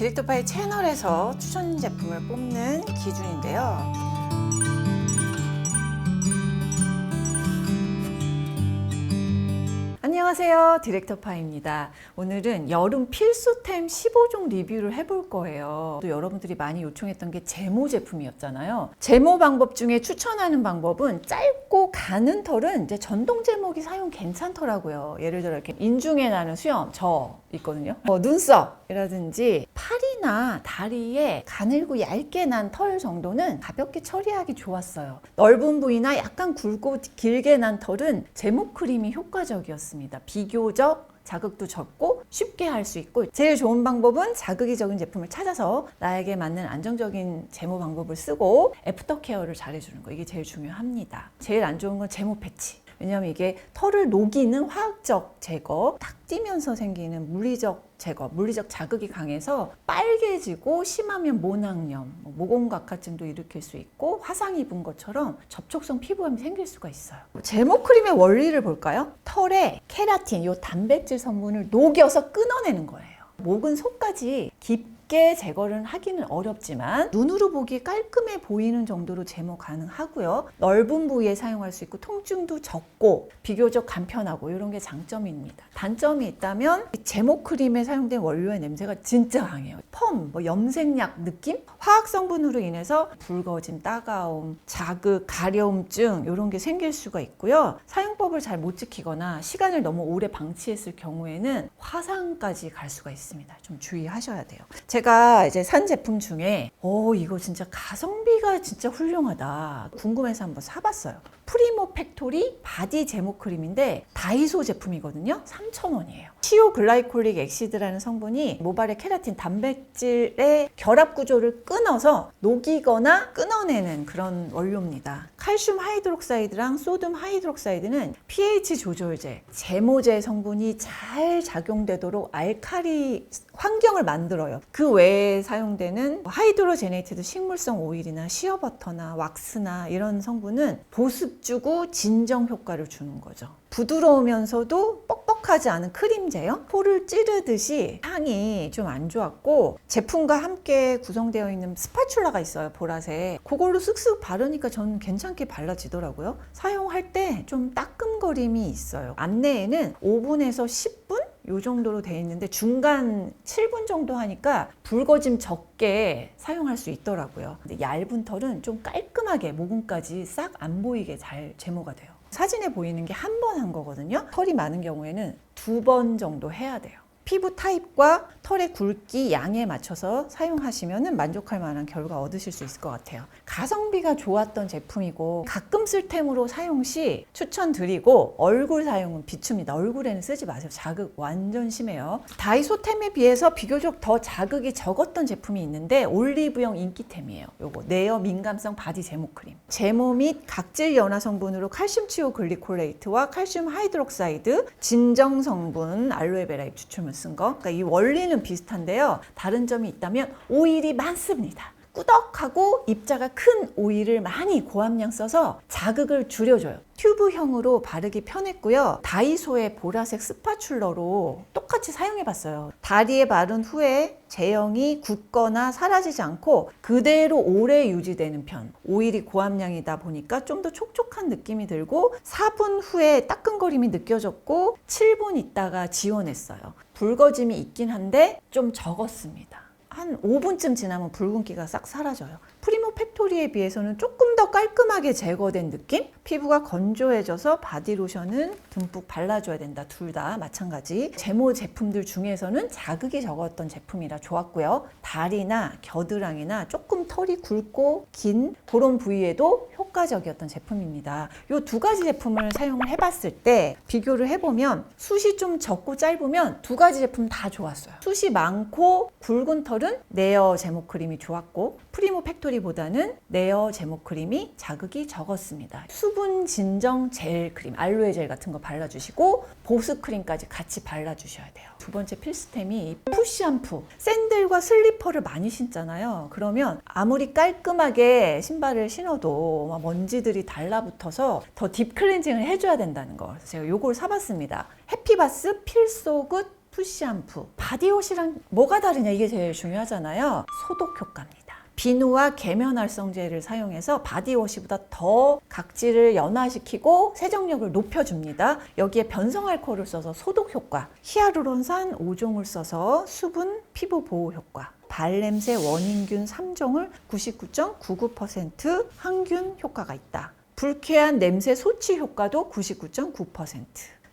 디렉터파이 채널에서 추천 제품을 뽑는 기준인데요. 안녕하세요, 디렉터파이입니다. 오늘은 여름 필수템 15종 리뷰를 해볼 거예요. 또 여러분들이 많이 요청했던 게 제모 제품이었잖아요. 제모 방법 중에 추천하는 방법은 짧고 가는 털은 이제 전동 제모기 사용 괜찮더라고요. 예를 들어 이렇게 인중에 나는 수염, 저 있거든요. 눈썹이라든지 팔이나 다리에 가늘고 얇게 난 털 정도는 가볍게 처리하기 좋았어요. 넓은 부위나 약간 굵고 길게 난 털은 제모 크림이 효과적이었습니다. 비교적 자극도 적고 쉽게 할 수 있고, 제일 좋은 방법은 자극이 적은 제품을 찾아서 나에게 맞는 안정적인 제모 방법을 쓰고 애프터 케어를 잘해주는 거, 이게 제일 중요합니다. 제일 안 좋은 건 제모 패치. 왜냐하면 이게 털을 녹이는 화학적 제거, 탁 찌면서 생기는 물리적 제거, 물리적 자극이 강해서 빨개지고 심하면 모낭염, 모공각화증도 일으킬 수 있고 화상 입은 것처럼 접촉성 피부염이 생길 수가 있어요. 제모 크림의 원리를 볼까요? 털에 케라틴, 이 단백질 성분을 녹여서 끊어내는 거예요. 목은 속까지 깊게 제거를 하기는 어렵지만 눈으로 보기에 깔끔해 보이는 정도로 제모 가능하고요. 넓은 부위에 사용할 수 있고 통증도 적고 비교적 간편하고 이런 게 장점입니다. 단점이 있다면 제모 크림에 사용된 원료의 냄새가 진짜 강해요. 펌, 염색약 느낌? 화학 성분으로 인해서 붉어짐, 따가움, 자극, 가려움증 이런 게 생길 수가 있고요. 사용법을 잘 못 지키거나 시간을 너무 오래 방치했을 경우에는 화상까지 갈 수가 있습니다. 좀 주의하셔야 돼요. 제가 이제 산 제품 중에 이거 진짜 가성비가 진짜 훌륭하다 궁금해서 한번 사봤어요. 프리모 팩토리 바디 제모 크림인데 다이소 제품이거든요. 3,000원이에요. 치오글라이콜릭 액시드라는 성분이 모발의 케라틴 단백질의 결합 구조를 끊어서 녹이거나 끊어내는 그런 원료입니다. 칼슘 하이드록사이드랑 소듐 하이드록사이드는 pH 조절제, 제모제 성분이 잘 작용되도록 알칼리 환경을 만들어요. 그 외에 사용되는 하이드로제네이티드 식물성 오일이나 시어버터나 왁스나 이런 성분은 보습 주고 진정 효과를 주는 거죠. 부드러우면서도 뻑뻑하지 않은 크림제요. 코를 찌르듯이 향이 좀 안 좋았고, 제품과 함께 구성되어 있는 스파츌라가 있어요. 보라색. 그걸로 쓱쓱 바르니까 저는 괜찮게 발라지더라고요. 사용할 때 좀 따끔거림이 있어요. 안내에는 5분에서 10분? 요 정도로 돼 있는데 중간 7분 정도 하니까 붉어짐 적게 사용할 수 있더라고요. 근데 얇은 털은 좀 깔끔하게 모공까지 싹 안 보이게 잘 제모가 돼요. 사진에 보이는 게 한 번 한 거거든요. 털이 많은 경우에는 2번 정도 해야 돼요. 피부 타입과 털의 굵기, 양에 맞춰서 사용하시면 만족할 만한 결과 얻으실 수 있을 것 같아요. 가성비가 좋았던 제품이고 가끔 쓸 템으로 사용 시 추천드리고, 얼굴 사용은 비춥니다. 얼굴에는 쓰지 마세요. 자극 완전 심해요. 다이소 템에 비해서 비교적 더 자극이 적었던 제품이 있는데 올리브영 인기템이에요. 요거 네어 민감성 바디 제모 크림. 제모 및 각질 연화 성분으로 칼슘 치오 글리콜레이트와 칼슘 하이드록사이드, 진정 성분 알로에베라 잎 추출물 쓴 거. 그러니까 이 원리는 비슷한데요. 다른 점이 있다면 오일이 많습니다. 꾸덕하고 입자가 큰 오일을 많이 고함량 써서 자극을 줄여줘요. 튜브형으로 바르기 편했고요. 다이소의 보라색 스파츌러로 똑같이 사용해봤어요. 다리에 바른 후에 제형이 굳거나 사라지지 않고 그대로 오래 유지되는 편. 오일이 고함량이다 보니까 좀 더 촉촉한 느낌이 들고 4분 후에 따끔거림이 느껴졌고 7분 있다가 지워냈어요. 붉어짐이 있긴 한데 좀 적었습니다. 한 5분쯤 지나면 붉은기가 싹 사라져요. 프리모 팩토리에 비해서는 조금 더 깔끔하게 제거된 느낌? 피부가 건조해져서 바디로션은 듬뿍 발라줘야 된다. 둘 다 마찬가지. 제모 제품들 중에서는 자극이 적었던 제품이라 좋았고요. 다리나 겨드랑이나 조금 털이 굵고 긴 그런 부위에도 효과적이었던 제품입니다. 이 두 가지 제품을 사용을 해봤을 때 비교를 해보면 숱이 좀 적고 짧으면 두 가지 제품 다 좋았어요. 숱이 많고 굵은 털은 네어 제모 크림이 좋았고, 프리모 팩토리보다는 네어 제모 크림이 자극이 적었습니다. 수분 진정 젤 크림, 알로에 젤 같은 거 발라주시고 보습 크림까지 같이 발라주셔야 돼요. 두 번째 필수템이 푸시샴푸. 샌들과 슬리퍼를 많이 신잖아요. 그러면 아무리 깔끔하게 신발을 신어도 막 먼지들이 달라붙어서 더 딥 클렌징을 해줘야 된다는 거. 그래서 제가 요걸 사봤습니다. 해피바스 필소굿 푸시샴푸, 바디워시랑 뭐가 다르냐, 이게 제일 중요하잖아요. 소독 효과입니다. 비누와 계면활성제를 사용해서 바디워시보다 더 각질을 연화시키고 세정력을 높여줍니다. 여기에 변성 알코올을 써서 소독 효과, 히아루론산 5종을 써서 수분 피부 보호 효과, 발냄새 원인균 3종을 99.99% 항균 효과가 있다. 불쾌한 냄새 소치 효과도 99.9%.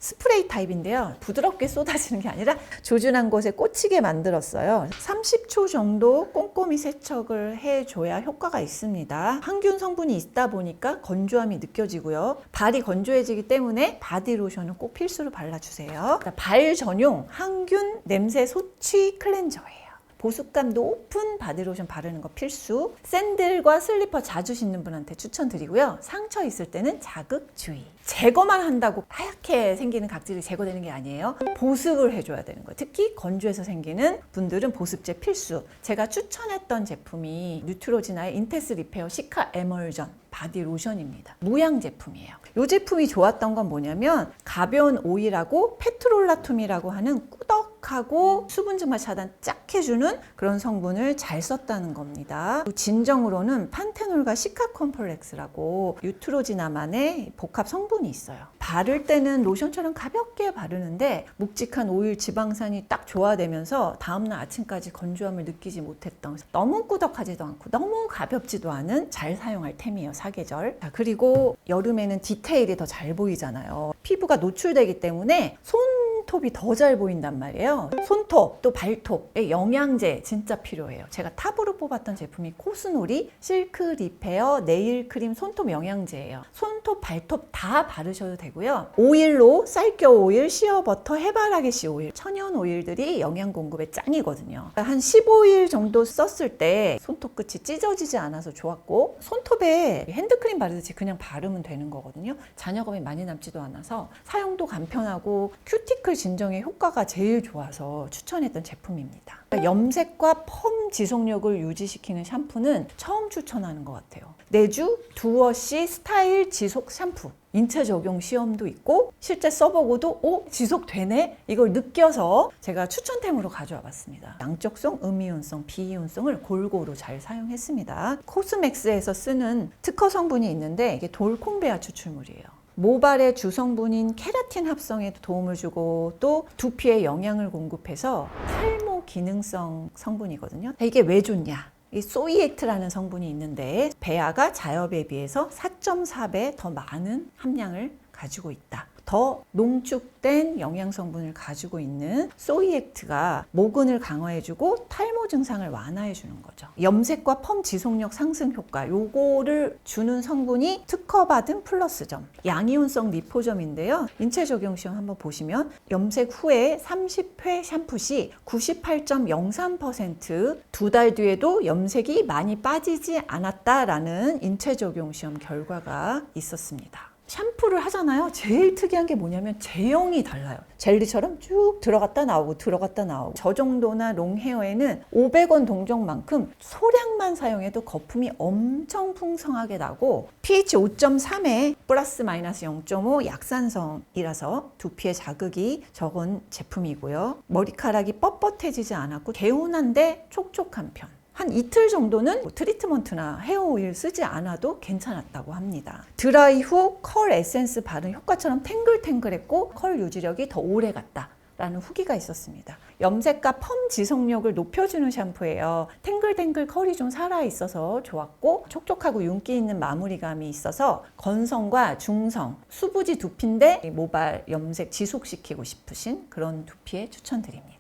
스프레이 타입인데요. 부드럽게 쏟아지는 게 아니라 조준한 곳에 꽂히게 만들었어요. 30초 정도 꼼꼼히 세척을 해줘야 효과가 있습니다. 항균 성분이 있다 보니까 건조함이 느껴지고요. 발이 건조해지기 때문에 바디로션은 꼭 필수로 발라주세요. 발 전용 항균 냄새 소취 클렌저예요. 보습감 높은 바디로션 바르는 거 필수. 샌들과 슬리퍼 자주 신는 분한테 추천드리고요. 상처 있을 때는 자극 주의. 제거만 한다고 하얗게 생기는 각질이 제거되는 게 아니에요. 보습을 해줘야 되는 거예요. 특히 건조해서 생기는 분들은 보습제 필수. 제가 추천했던 제품이 뉴트로지나의 인테스 리페어 시카 에멀전 바디로션입니다. 무향 제품이에요. 이 제품이 좋았던 건 뭐냐면 가벼운 오일하고 페트롤라툼이라고 하는 꾸덕하고 수분 증발 차단 쫙 해주는 그런 성분을 잘 썼다는 겁니다. 진정으로는 판테놀과 시카 컴플렉스라고 뉴트로지나만의 복합 성분이 있어요. 바를 때는 로션처럼 가볍게 바르는데 묵직한 오일 지방산이 딱 조화되면서 다음날 아침까지 건조함을 느끼지 못했던, 너무 꾸덕하지도 않고 너무 가볍지도 않은 잘 사용할 템이에요. 사계절. 자, 그리고 여름에는 디테일이 더 잘 보이잖아요. 피부가 노출되기 때문에 손톱이 더 잘 보인단 말이에요. 손톱 또 발톱에 영양제 진짜 필요해요. 제가 탑으로 뽑았던 제품이 코스놀이 실크 리페어 네일 크림 손톱 영양제예요. 손톱 발톱 다 바르셔도 되고요. 오일로 쌀겨우 오일, 시어버터, 해바라기씨 오일, 천연 오일들이 영양 공급에 짱이거든요. 한 15일 정도 썼을 때 손톱 끝이 찢어지지 않아서 좋았고, 손톱에 핸드크림 바르듯이 그냥 바르면 되는 거거든요. 잔여검이 많이 남지도 않아서 사용도 간편하고 큐티클 진정에 효과가 제일 좋아서 추천했던 제품입니다. 염색과 펌 지속력을 유지시키는 샴푸는 처음 추천하는 것 같아요. 내주 두워시 스타일 지속 샴푸. 인체 적용 시험도 있고 실제 써보고도 지속되네? 이걸 느껴서 제가 추천템으로 가져와 봤습니다. 양적성, 음이온성, 비이온성을 골고루 잘 사용했습니다. 코스맥스에서 쓰는 특허 성분이 있는데 이게 돌콩베아 추출물이에요. 모발의 주성분인 케라틴 합성에 도움을 주고 또 두피에 영양을 공급해서 탈모 기능성 성분이거든요. 이게 왜 좋냐? 이 소이에트라는 성분이 있는데 배아가 자엽에 비해서 4.4배 더 많은 함량을 가지고 있다. 더 농축된 영양 성분을 가지고 있는 소이액트가 모근을 강화해주고 탈모 증상을 완화해주는 거죠. 염색과 펌 지속력 상승 효과, 요거를 주는 성분이 특허받은 플러스점, 양이온성 리포점인데요. 인체 적용 시험 한번 보시면 염색 후에 30회 샴푸 시 98.03%, 2달 뒤에도 염색이 많이 빠지지 않았다라는 인체 적용 시험 결과가 있었습니다. 샴푸를 하잖아요. 제일 특이한 게 뭐냐면 제형이 달라요. 젤리처럼 쭉 들어갔다 나오고 들어갔다 나오고. 저 정도나 롱헤어에는 500원 동정만큼 소량만 사용해도 거품이 엄청 풍성하게 나고 pH 5.3에 플러스 마이너스 0.5 약산성이라서 두피에 자극이 적은 제품이고요. 머리카락이 뻣뻣해지지 않았고 개운한데 촉촉한 편. 한 이틀 정도는 트리트먼트나 헤어 오일 쓰지 않아도 괜찮았다고 합니다. 드라이 후 컬 에센스 바른 효과처럼 탱글탱글했고 컬 유지력이 더 오래 갔다 라는 후기가 있었습니다. 염색과 펌 지속력을 높여주는 샴푸예요. 탱글탱글 컬이 좀 살아있어서 좋았고 촉촉하고 윤기 있는 마무리감이 있어서 건성과 중성, 수부지 두피인데 모발 염색 지속시키고 싶으신 그런 두피에 추천드립니다.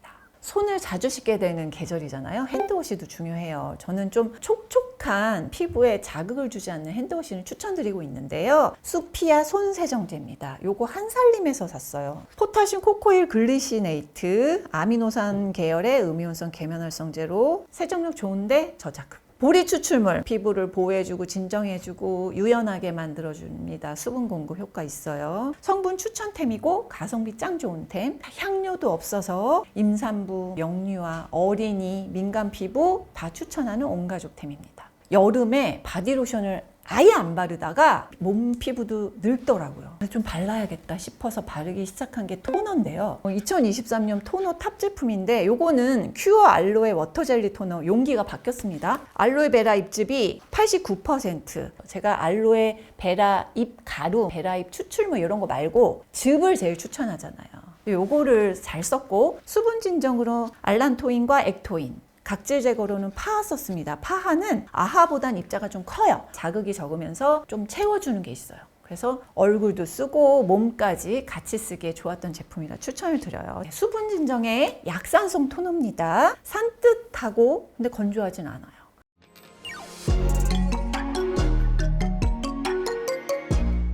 손을 자주 씻게 되는 계절이잖아요. 핸드워시도 중요해요. 저는 좀 촉촉한 피부에 자극을 주지 않는 핸드워시를 추천드리고 있는데요. 수피아 손세정제입니다. 요거 한살림에서 샀어요. 포타슘 코코일 글리시네이트, 아미노산 계열의 음이온성 계면활성제로 세정력 좋은데 저자극. 보리 추출물, 피부를 보호해주고 진정해주고 유연하게 만들어줍니다. 수분 공급 효과 있어요. 성분 추천템이고 가성비 짱 좋은 템. 향료도 없어서 임산부, 영유아, 어린이, 민감 피부 다 추천하는 온가족템입니다. 여름에 바디로션을 아예 안 바르다가 몸 피부도 늙더라고요. 좀 발라야겠다 싶어서 바르기 시작한 게 토너인데요. 2023년 토너 탑 제품인데 요거는 큐어 알로에 워터 젤리 토너 용기가 바뀌었습니다. 알로에 베라 잎즙이 89%. 제가 알로에 베라 잎 가루, 베라 잎 추출물 이런 거 말고 즙을 제일 추천하잖아요. 요거를 잘 썼고 수분 진정으로 알란토인과 액토인, 각질 제거로는 파하 썼습니다. 파하는 아하보단 입자가 좀 커요. 자극이 적으면서 좀 채워주는 게 있어요. 그래서 얼굴도 쓰고 몸까지 같이 쓰기에 좋았던 제품이라 추천을 드려요. 수분 진정의 약산성 토너입니다. 산뜻하고 근데 건조하진 않아요.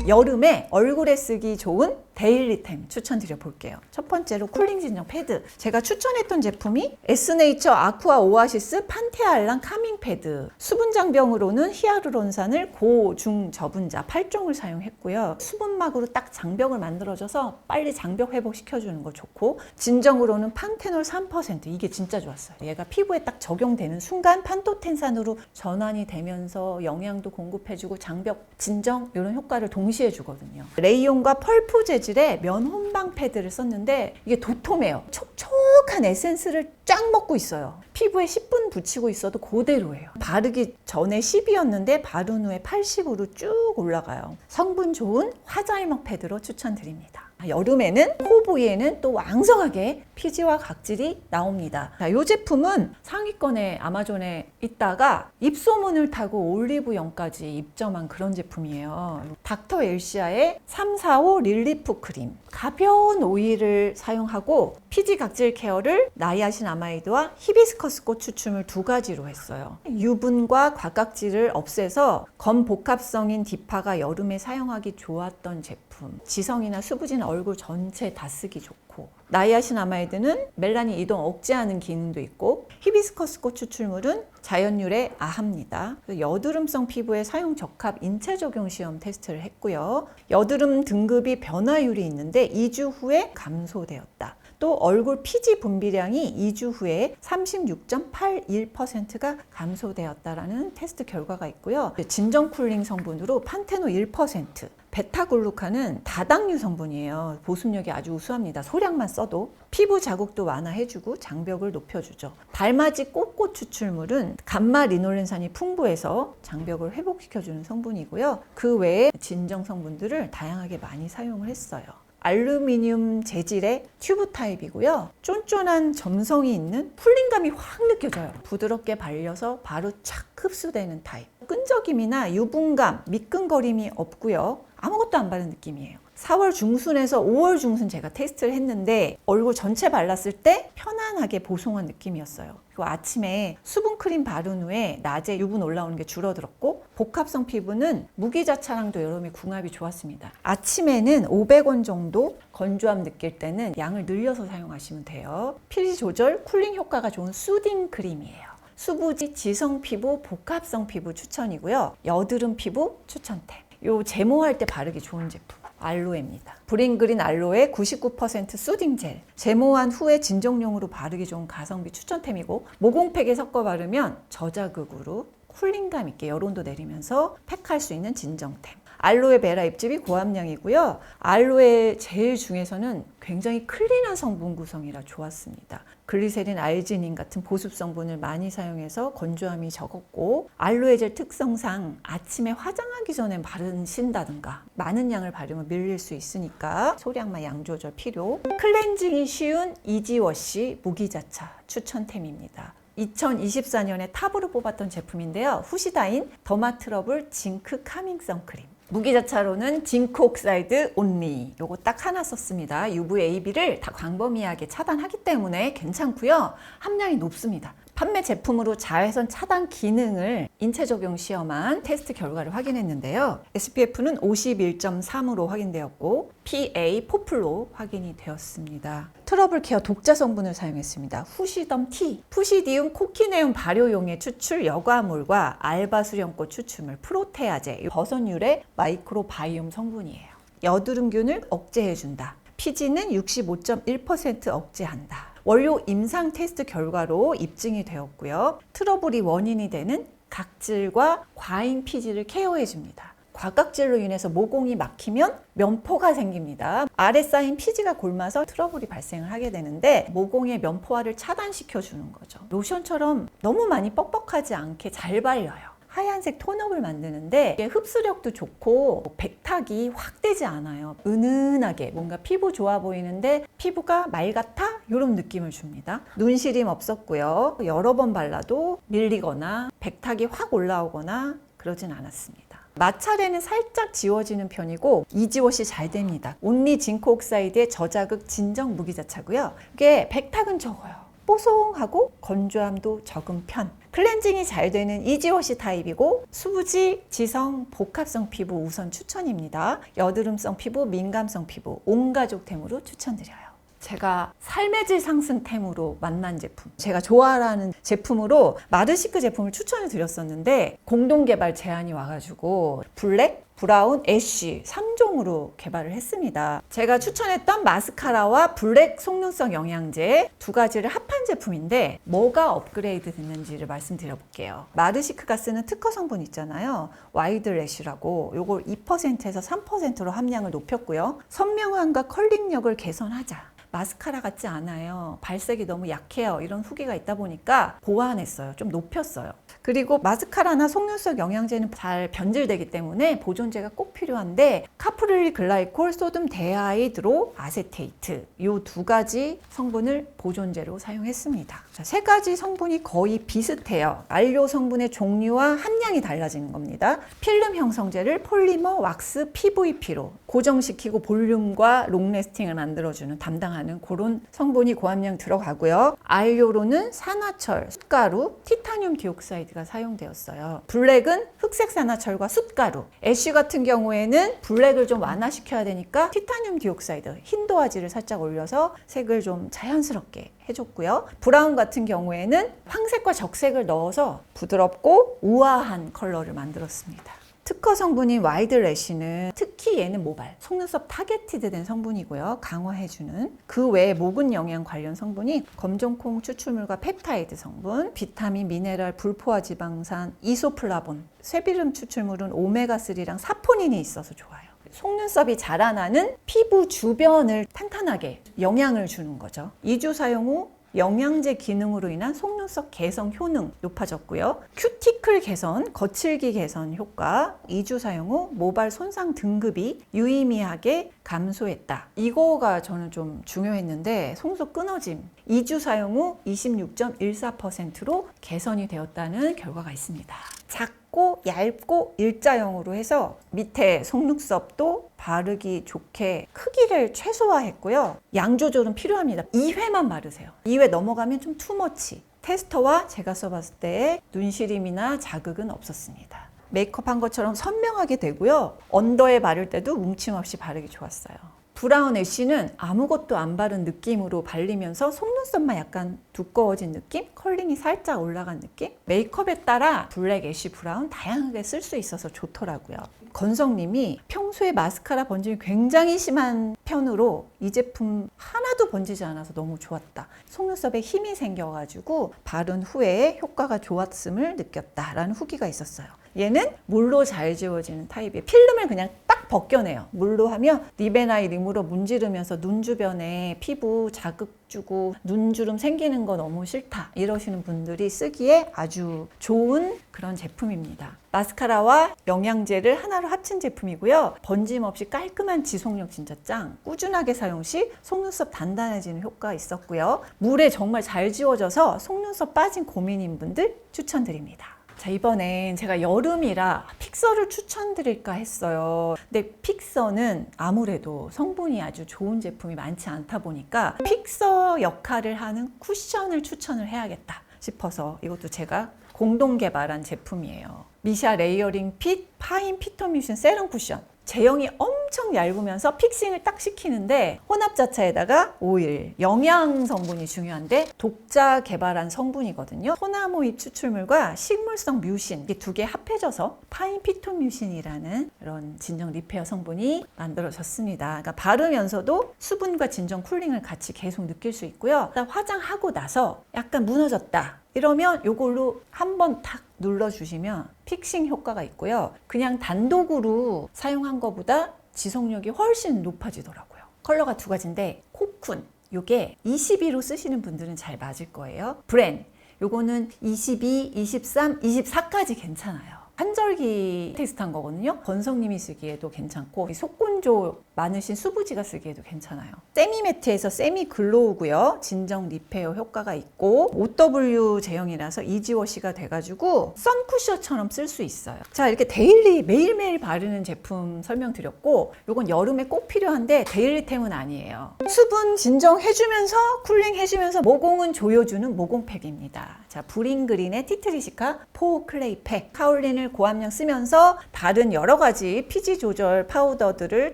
여름에 얼굴에 쓰기 좋은 데일리템 추천드려 볼게요. 첫 번째로 쿨링 진정 패드. 제가 추천했던 제품이 에스네이처 아쿠아 오아시스 판테알란 카밍 패드. 수분 장벽으로는 히아루론산을 고, 중, 저분자 8종을 사용했고요. 수분막으로 딱 장벽을 만들어줘서 빨리 장벽 회복시켜주는 거 좋고, 진정으로는 판테놀 3%. 이게 진짜 좋았어요. 얘가 피부에 딱 적용되는 순간 판토텐산으로 전환이 되면서 영양도 공급해주고 장벽 진정 이런 효과를 동시에 주거든요. 레이온과 펄프 재질의 면 혼방 패드를 썼는데 이게 도톰해요. 촉촉한 에센스를 쫙 먹고 있어요. 피부에 10분 붙이고 있어도 그대로예요. 바르기 전에 10이었는데 바른 후에 80으로 쭉 올라가요. 성분 좋은 화자이먹 패드로 추천드립니다. 여름에는 코 부위에는 또 왕성하게 피지와 각질이 나옵니다. 이 제품은 상위권에 아마존에 있다가 입소문을 타고 올리브영까지 입점한 그런 제품이에요. 닥터 엘시아의 345 릴리프 크림. 가벼운 오일을 사용하고 피지 각질 케어를 나이아신아마이드와 히비스커스 꽃 추출물 2가지로 했어요. 유분과 과각질을 없애서 건복합성인 디파가 여름에 사용하기 좋았던 제품. 지성이나 수부진 얼굴 전체 다 쓰기 좋고, 나이아신아마이드는 멜라닌 이동 억제하는 기능도 있고, 히비스커스 꽃 추출물은 자연유래 아합니다. 여드름성 피부에 사용 적합 인체 적용 시험 테스트를 했고요. 여드름 등급이 변화율이 있는데 2주 후에 감소되었다. 또 얼굴 피지 분비량이 2주 후에 36.81%가 감소되었다라는 테스트 결과가 있고요. 진정 쿨링 성분으로 판테놀 1%, 베타글루칸은 다당류 성분이에요. 보습력이 아주 우수합니다. 소량만 써도 피부 자국도 완화해주고 장벽을 높여주죠. 달맞이 꽃꽃 추출물은 감마 리놀렌산이 풍부해서 장벽을 회복시켜주는 성분이고요. 그 외에 진정 성분들을 다양하게 많이 사용을 했어요. 알루미늄 재질의 튜브 타입이고요. 쫀쫀한 점성이 있는 풀링감이 확 느껴져요. 부드럽게 발려서 바로 착 흡수되는 타입. 끈적임이나 유분감, 미끈거림이 없고요. 아무것도 안 바른 느낌이에요. 4월 중순에서 5월 중순 제가 테스트를 했는데 얼굴 전체 발랐을 때 편안하게 보송한 느낌이었어요. 그리고 아침에 수분크림 바른 후에 낮에 유분 올라오는 게 줄어들었고, 복합성 피부는 무기자차랑도 여름에 궁합이 좋았습니다. 아침에는 500원 정도, 건조함 느낄 때는 양을 늘려서 사용하시면 돼요. 피지 조절, 쿨링 효과가 좋은 수딩 크림이에요. 수부지, 지성 피부, 복합성 피부 추천이고요. 여드름 피부 추천템. 요 제모할 때 바르기 좋은 제품. 알로에입니다. 브링그린 알로에 99% 수딩 젤. 제모한 후에 진정용으로 바르기 좋은 가성비 추천템이고, 모공팩에 섞어 바르면 저자극으로 쿨링감 있게 열온도 내리면서 팩할 수 있는 진정템. 알로에 베라 잎즙이 고함량이고요. 알로에 젤 중에서는 굉장히 클린한 성분 구성이라 좋았습니다. 글리세린, 알지닌 같은 보습 성분을 많이 사용해서 건조함이 적었고, 알로에 젤 특성상 아침에 화장하기 전에 바르신다든가 많은 양을 바르면 밀릴 수 있으니까 소량만 양 조절 필요. 클렌징이 쉬운 이지워시 무기자차 추천템입니다. 2024년에 탑으로 뽑았던 제품인데요. 후시다인 더마트러블 징크 카밍 선크림. 무기자차로는 징크 옥사이드 온리, 요거 딱 하나 썼습니다. UVAB를 다 광범위하게 차단하기 때문에 괜찮고요. 함량이 높습니다. 판매 제품으로 자외선 차단 기능을 인체 적용 시험한 테스트 결과를 확인했는데요. SPF는 51.3으로 확인되었고 PA 포플로 확인이 되었습니다. 트러블 케어 독자 성분을 사용했습니다. 후시덤 T, 푸시디움 코키네움 발효용의 추출 여과물과 알바수령꽃 추출물 프로테아제, 버섯유래 마이크로바이옴 성분이에요. 여드름균을 억제해준다. 피지는 65.1% 억제한다. 원료 임상 테스트 결과로 입증이 되었고요. 트러블이 원인이 되는 각질과 과잉 피지를 케어해 줍니다. 과각질로 인해서 모공이 막히면 면포가 생깁니다. 아래 쌓인 피지가 골마서 트러블이 발생을 하게 되는데 모공의 면포화를 차단시켜 주는 거죠. 로션처럼 너무 많이 뻑뻑하지 않게 잘 발려요. 하얀색 톤업을 만드는데 이게 흡수력도 좋고 백탁이 확 되지 않아요. 은은하게 뭔가 피부 좋아 보이는데 피부가 말 같아? 이런 느낌을 줍니다. 눈시림 없었고요. 여러 번 발라도 밀리거나 백탁이 확 올라오거나 그러진 않았습니다. 마찰에는 살짝 지워지는 편이고 이지워시 잘 됩니다. 온리 징크 옥사이드의 저자극 진정 무기자차고요. 이게 백탁은 적어요. 뽀송하고 건조함도 적은 편. 클렌징이 잘 되는 이지워시 타입이고 수부지, 지성, 복합성 피부 우선 추천입니다. 여드름성 피부, 민감성 피부 온 가족템으로 추천드려요. 제가 삶의 질 상승템으로 만난 제품, 제가 좋아하는 제품으로 마르시크 제품을 추천을 드렸었는데 공동 개발 제안이 와가지고 블랙, 브라운, 애쉬 3종으로 개발을 했습니다. 제가 추천했던 마스카라와 블랙 속눈썹 영양제 두 가지를 합한 제품인데 뭐가 업그레이드 됐는지를 말씀드려 볼게요. 마르시크가 쓰는 특허 성분 있잖아요. 와이드 래쉬라고 요걸 2%에서 3%로 함량을 높였고요. 선명함과 컬링력을 개선하자. 마스카라 같지 않아요. 발색이 너무 약해요. 이런 후기가 있다 보니까 보완했어요. 좀 높였어요. 그리고 마스카라나 속눈썹 영양제는 잘 변질되기 때문에 보존제가 꼭 필요한데 카프릴리 글라이콜, 소듐 데하이드로 아세테이트 이 두 가지 성분을 보존제로 사용했습니다. 자, 세 가지 성분이 거의 비슷해요. 안료 성분의 종류와 함량이 달라지는 겁니다. 필름 형성제를 폴리머, 왁스, PVP로 고정시키고 볼륨과 롱래스팅을 만들어주는 담당하는 그런 성분이 고함량 들어가고요. 안료로는 산화철, 숯가루, 티타늄 디옥사이드가 사용되었어요. 블랙은 흑색 산화철과 숯가루. 애쉬 같은 경우에는 블랙을 좀 완화시켜야 되니까 티타늄 디옥사이드, 흰 도화지를 살짝 올려서 색을 좀 자연스럽게 해줬고요. 브라운 같은 경우에는 황색과 적색을 넣어서 부드럽고 우아한 컬러를 만들었습니다. 특허 성분인 와이드 래쉬는 특히 얘는 모발, 속눈썹 타겟티드 된 성분이고요. 강화해주는 그 외에 모근 영양 관련 성분이 검정콩 추출물과 펩타이드 성분, 비타민, 미네랄, 불포화 지방산, 이소플라본, 쇠비름 추출물은 오메가3랑 사포닌이 있어서 좋아요. 속눈썹이 자라나는 피부 주변을 탄탄하게 영양을 주는 거죠. 2주 사용 후 영양제 기능으로 인한 속눈썹 개선 효능 높아졌고요. 큐티클 개선, 거칠기 개선 효과, 2주 사용 후 모발 손상 등급이 유의미하게 감소했다. 이거가 저는 좀 중요했는데 속눈썹 끊어짐 2주 사용 후 26.14%로 개선이 되었다는 결과가 있습니다. 작고 얇고 일자형으로 해서 밑에 속눈썹도 바르기 좋게 크기를 최소화했고요. 양 조절은 필요합니다. 2회만 바르세요. 2회 넘어가면 좀 투머치. 테스터와 제가 써봤을 때 눈시림이나 자극은 없었습니다. 메이크업한 것처럼 선명하게 되고요. 언더에 바를 때도 뭉침 없이 바르기 좋았어요. 브라운 애쉬는 아무것도 안 바른 느낌으로 발리면서 속눈썹만 약간 두꺼워진 느낌? 컬링이 살짝 올라간 느낌? 메이크업에 따라 블랙, 애쉬, 브라운 다양하게 쓸 수 있어서 좋더라고요. 건성님이 평소에 마스카라 번짐이 굉장히 심한 편으로 이 제품 하나도 번지지 않아서 너무 좋았다. 속눈썹에 힘이 생겨가지고 바른 후에 효과가 좋았음을 느꼈다라는 후기가 있었어요. 얘는 물로 잘 지워지는 타입이에요. 필름을 그냥 딱 벗겨내요. 물로 하면 립앤아이 림으로 문지르면서 눈 주변에 피부 자극 주고 눈주름 생기는 거 너무 싫다 이러시는 분들이 쓰기에 아주 좋은 그런 제품입니다. 마스카라와 영양제를 하나로 합친 제품이고요. 번짐 없이 깔끔한 지속력 진짜 짱. 꾸준하게 사용 시 속눈썹 단단해지는 효과가 있었고요. 물에 정말 잘 지워져서 속눈썹 빠진 고민인 분들 추천드립니다. 자, 이번엔 제가 여름이라 픽서를 추천드릴까 했어요. 근데 픽서는 아무래도 성분이 아주 좋은 제품이 많지 않다 보니까 픽서 역할을 하는 쿠션을 추천을 해야겠다 싶어서 이것도 제가 공동 개발한 제품이에요. 미샤 레이어링 핏 파인 피터뮤신 세럼 쿠션. 제형이 엄청 얇으면서 픽싱을 딱 시키는데 혼합자차에다가 오일, 영양 성분이 중요한데 독자 개발한 성분이거든요. 소나무잎 추출물과 식물성 뮤신 이게 두 개 합해져서 파인 피토뮤신이라는 이런 진정 리페어 성분이 만들어졌습니다. 그러니까 바르면서도 수분과 진정 쿨링을 같이 계속 느낄 수 있고요. 화장하고 나서 약간 무너졌다. 이러면 이걸로 한번 탁 눌러주시면 픽싱 효과가 있고요. 그냥 단독으로 사용한 것보다 지속력이 훨씬 높아지더라고요. 컬러가 두 가지인데 코쿤, 요게 22로 쓰시는 분들은 잘 맞을 거예요. 브랜, 요거는 22, 23, 24까지 괜찮아요. 한절기 테스트한 거거든요. 건성님이 쓰기에도 괜찮고 속건조 많으신 수부지가 쓰기에도 괜찮아요. 세미매트에서 세미글로우고요. 진정 리페어 효과가 있고 OW 제형이라서 이지워시가 돼가지고 선쿠셔처럼 쓸 수 있어요. 자, 이렇게 데일리 매일매일 바르는 제품 설명드렸고 요건 여름에 꼭 필요한데 데일리템은 아니에요. 수분 진정해주면서 쿨링해주면서 모공은 조여주는 모공팩입니다. 자, 브링그린의 티트리시카 포 클레이 팩, 카올린을 고함량 쓰면서 다른 여러 가지 피지 조절 파우더들을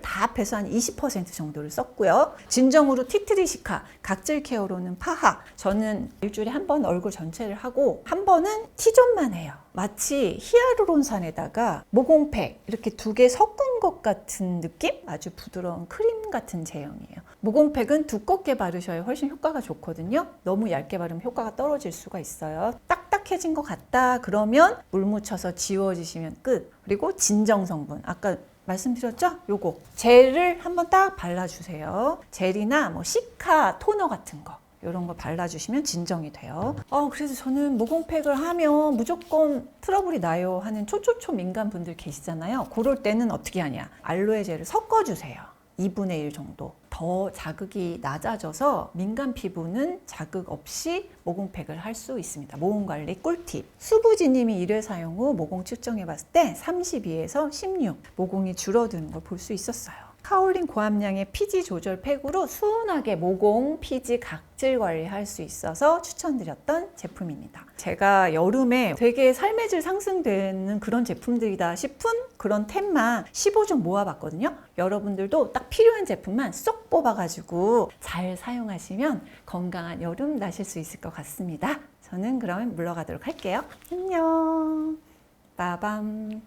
다 합해서 한 20% 정도를 썼고요. 진정으로 티트리시카, 각질 케어로는 파하. 저는 일주일에 한 번 얼굴 전체를 하고 한 번은 T존만 해요. 마치 히아루론산에다가 모공팩 이렇게 두 개 섞은 것 같은 느낌? 아주 부드러운 크림 같은 제형이에요. 모공팩은 두껍게 바르셔야 훨씬 효과가 좋거든요. 너무 얇게 바르면 효과가 떨어질 수가 있어요. 딱딱해진 것 같다 그러면 물 묻혀서 지워주시면 끝. 그리고 진정 성분 아까 말씀드렸죠? 요거 젤을 한번 딱 발라주세요. 젤이나 뭐 시카 토너 같은 거 이런 거 발라주시면 진정이 돼요. 그래서 저는 모공팩을 하면 무조건 트러블이 나요 하는 초초초 민감 분들 계시잖아요. 그럴 때는 어떻게 하냐? 알로에 젤을 섞어주세요. 2분의 1 정도. 더 자극이 낮아져서 민감 피부는 자극 없이 모공팩을 할 수 있습니다. 모공 관리 꿀팁. 수부지님이 1회 사용 후 모공 측정해 봤을 때 32에서 16 모공이 줄어드는 걸 볼 수 있었어요. 카올린 고함량의 피지 조절 팩으로 수은하게 모공, 피지, 각질 관리할 수 있어서 추천드렸던 제품입니다. 제가 여름에 되게 삶의 질 상승되는 그런 제품들이다 싶은 그런 템만 15종 모아봤거든요. 여러분들도 딱 필요한 제품만 쏙 뽑아가지고 잘 사용하시면 건강한 여름 나실 수 있을 것 같습니다. 저는 그러면 물러가도록 할게요. 안녕. 빠밤.